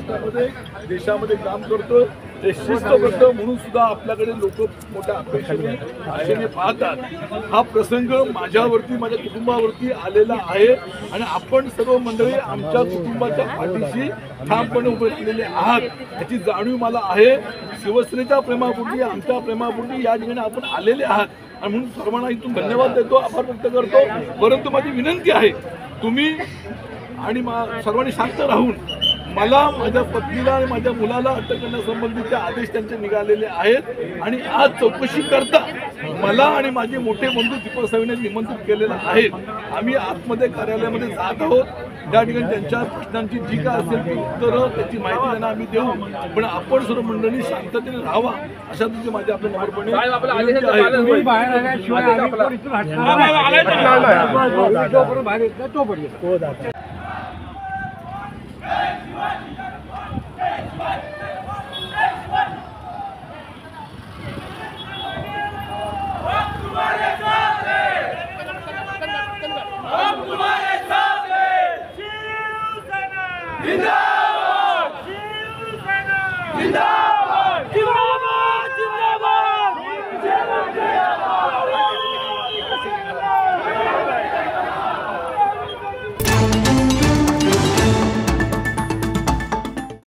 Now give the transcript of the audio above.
महाराष्ट्रामध्ये देशामध्ये काम करतो ते शिस्तबद्ध म्हणून सुद्धा आपल्याकडे लोक मोठ्या अपेक्षेने आशेने पाहतात. हा प्रसंग माझ्यावरती माझ्या कुटुंबावरती आलेला आहे आणि आपण सर्व मंडळी आमच्या कुटुंबाच्या पाठीशी ठामपणे उभे राहिलेले आहात याची जाणीव मला आहे. शिवसेनेच्या प्रेमापोटी आमच्या प्रेमापोटी या ठिकाणी आपण आलेले आहात आणि म्हणून सर्वांना इथून धन्यवाद देतो, आभार व्यक्त करतो. परंतु माझी विनंती आहे तुम्ही आणि सर्वांनी शांत राहून मला माझ्या पत्नीला आणि माझ्या मुलाला अटक करण्यासंबंधीचे आदेश त्यांचे निघालेले आहेत आणि आज चौकशी करता मला आणि माझे मोठे बंधू दीपक साहेबांनी निमंत्रित केलेलं आहे. आम्ही आतमध्ये कार्यालयामध्ये जात आहोत. त्या ठिकाणी त्यांच्या प्रश्नांची जी काय असेल ती उत्तरं त्याची माहिती त्यांना आम्ही देऊ. पण आपण सर्व मंडळी शांततेने राहावा अशा तुमची माझी आपल्या नम्रपणे विनंती आहे.